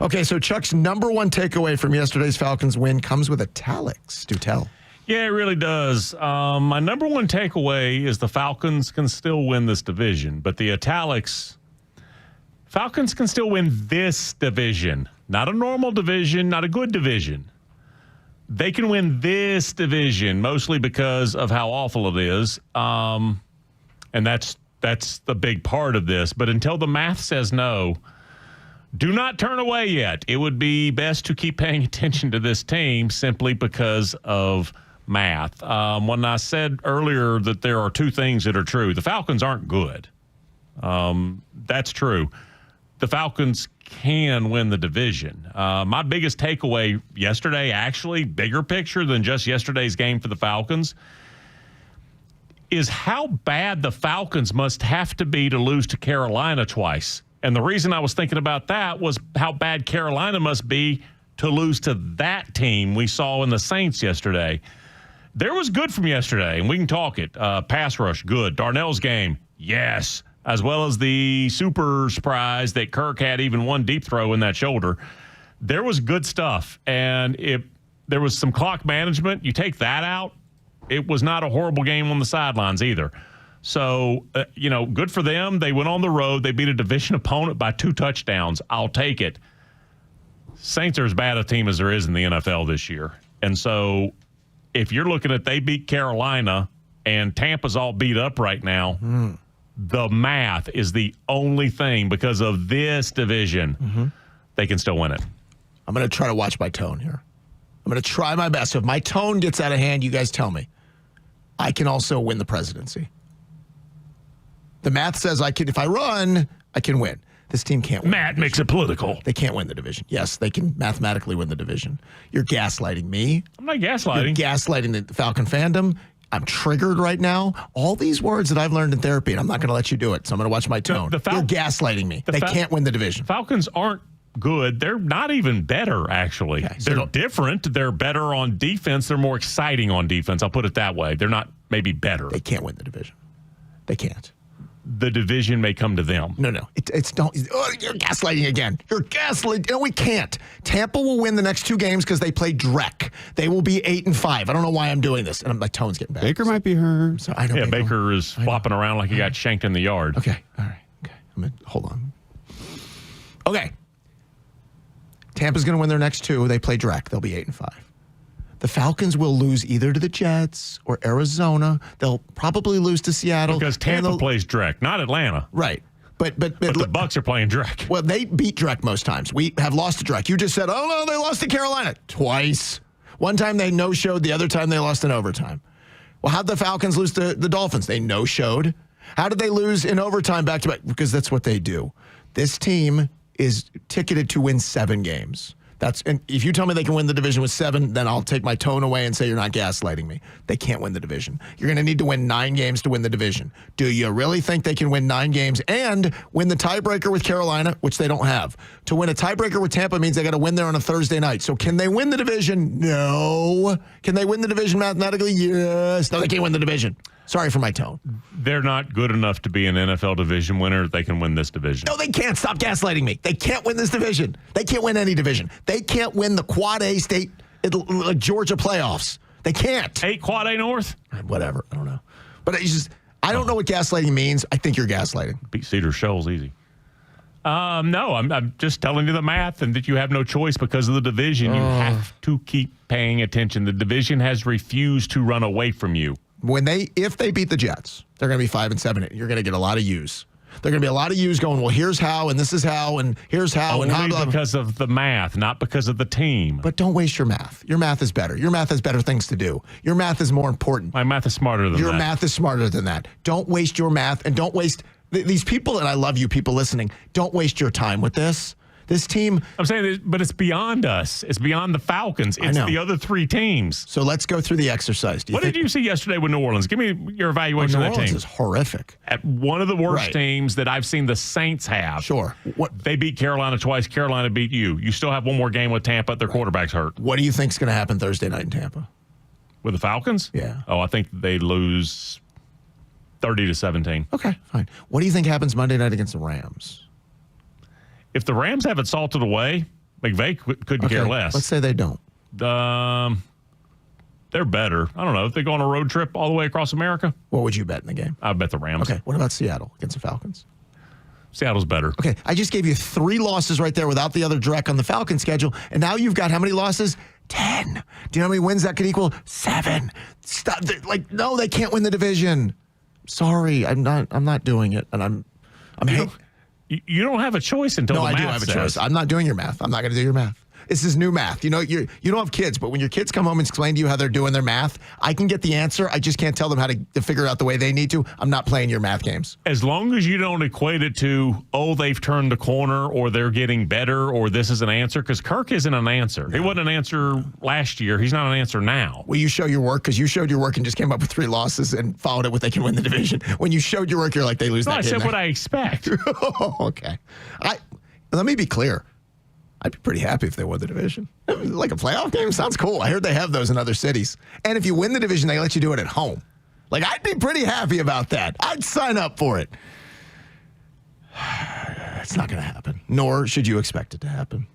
Okay, so Chuck's number one takeaway from yesterday's Falcons win comes with italics. Do tell. Yeah, it really does. My number one takeaway is the Falcons can still win this division, but the italics, Falcons can still win this division. Not a normal division, not a good division. They can win this division, mostly because of how awful it is. And that's the big part of this. But until the math says no, do not turn away yet. It would be best to keep paying attention to this team simply because of math. When I said earlier that there are two things that are true, the Falcons aren't good. That's true. The Falcons can win the division. My biggest takeaway yesterday, actually, bigger picture than just yesterday's game for the Falcons, is how bad the Falcons must have to be to lose to Carolina twice. And the reason I was thinking about that was how bad Carolina must be to lose to that team we saw in the Saints yesterday. There was good from yesterday, and we can talk it. Pass rush, good. Darnell's game, yes. As well as the super surprise that Kirk had even one deep throw in that shoulder. There was good stuff. And if there was some clock management, you take that out, it was not a horrible game on the sidelines either. So, good for them. They went on the road. They beat a division opponent by 2 touchdowns. I'll take it. Saints are as bad a team as there is in the NFL this year. And so if you're looking at they beat Carolina and Tampa's all beat up right now, the math is the only thing because of this division. They can still win it. I'm going to try to watch my tone here. I'm going to try my best. So if my tone gets out of hand, you guys tell me. I can also win the presidency. The math says if I run, I can win. This team can't win. Matt makes it political. They can't win the division. Yes, they can mathematically win the division. You're gaslighting me. I'm not gaslighting. You're gaslighting the Falcon fandom. I'm triggered right now. All these words that I've learned in therapy, and I'm not going to let you do it, so I'm going to watch my tone. You're gaslighting me. They can't win the division. Falcons aren't good. They're not even better, actually. Okay, so they're different. They're better on defense. They're more exciting on defense. I'll put it that way. They're not maybe better. They can't win the division. They can't. The division may come to them. No. It's don't. Oh, you're gaslighting again. You're gaslighting. No, we can't. Tampa will win the next 2 games because they play Drek. They will be 8-5. I don't know why I'm doing this, and my tone's getting bad. Baker might be hurt. So I know. Yeah, Baker is flopping around like he got shanked in the yard. Okay. All right. Okay. Hold on. Okay. Tampa's going to win their next 2. They play Drek. They'll be 8-5. The Falcons will lose either to the Jets or Arizona. They'll probably lose to Seattle. Because Tampa plays Drek, not Atlanta. Right. But the Bucks are playing Drek. Well, they beat Drek most times. We have lost to Drek. You just said, oh, no, they lost to Carolina twice. One time they no-showed. The other time they lost in overtime. Well, how'd the Falcons lose to the Dolphins? They no-showed. How did they lose in overtime back-to-back? Because that's what they do. This team is ticketed to win 7 games. And if you tell me they can win the division with 7, then I'll take my tone away and say you're not gaslighting me. They can't win the division. You're going to need to win 9 games to win the division. Do you really think they can win 9 games and win the tiebreaker with Carolina, which they don't have? To win a tiebreaker with Tampa means they got to win there on a Thursday night. So can they win the division? No. Can they win the division mathematically? Yes. No, they can't win the division. Sorry for my tone. They're not good enough to be an NFL division winner. They can win this division. No, they can't. Stop gaslighting me. They can't win this division. They can't win any division. They can't win the Quad A state Georgia playoffs. They can't. 8 Quad A North? Whatever. I don't know. But I don't know what gaslighting means. I think you're gaslighting. Beat Cedar Shoals easy. No, I'm just telling you the math and that you have no choice because of the division. You have to keep paying attention. The division has refused to run away from you. If they beat the Jets, they're going to be 5-7. You're going to get a lot of U's. They're going to be a lot of U's going, well, here's how, and this is how, and here's how, and how. Because of the math, not because of the team. But don't waste your math. Your math is better. Your math has better things to do. Your math is more important. My math is smarter than that. Your math is smarter than that. Don't waste your math, and don't waste these people, and I love you people listening, don't waste your time with this. This team. I'm saying, but it's beyond us. It's beyond the Falcons. It's the other 3 teams. So let's go through the exercise. What did you see yesterday with New Orleans? Give me your evaluation of that team. New Orleans is horrific. At one of the worst teams that I've seen the Saints have. Sure. They beat Carolina twice. Carolina beat you. You still have one more game with Tampa. Their quarterback's hurt. What do you think's going to happen Thursday night in Tampa? With the Falcons? Yeah. Oh, I think they lose 30-17. Okay, fine. What do you think happens Monday night against the Rams? If the Rams have it salted away, McVay couldn't care less. Let's say they don't. They're better. I don't know. If they go on a road trip all the way across America, What would you bet in the game? I bet the Rams. Okay, what about Seattle against the Falcons? Seattle's better. Okay, I just gave you 3 losses right there without the other direct on the Falcons schedule, and now you've got how many losses? 10. Do you know how many wins that could equal? 7. Stop. No, they can't win the division. Sorry, I'm not doing it, and I'm You don't have a choice until No, the I math do have a says. choice. I'm not doing your math. I'm not going to do your math. This is new math. You know, you don't have kids, but when your kids come home and explain to you how they're doing their math, I can get the answer. I just can't tell them how to figure it out the way they need to. I'm not playing your math games. As long as you don't equate it to, oh, they've turned the corner or they're getting better or this is an answer, because Kirk isn't an answer. He wasn't an answer last year. He's not an answer now. Will you show your work? Because you showed your work and just came up with 3 losses and followed it with they can win the division. When you showed your work, you're like, they lose No, that I game. said what I expect. Okay. Let me be clear. I'd be pretty happy if they won the division. Like a playoff game sounds cool. I heard they have those in other cities. And if you win the division, they let you do it at home. Like, I'd be pretty happy about that. I'd sign up for it. It's not going to happen, nor should you expect it to happen.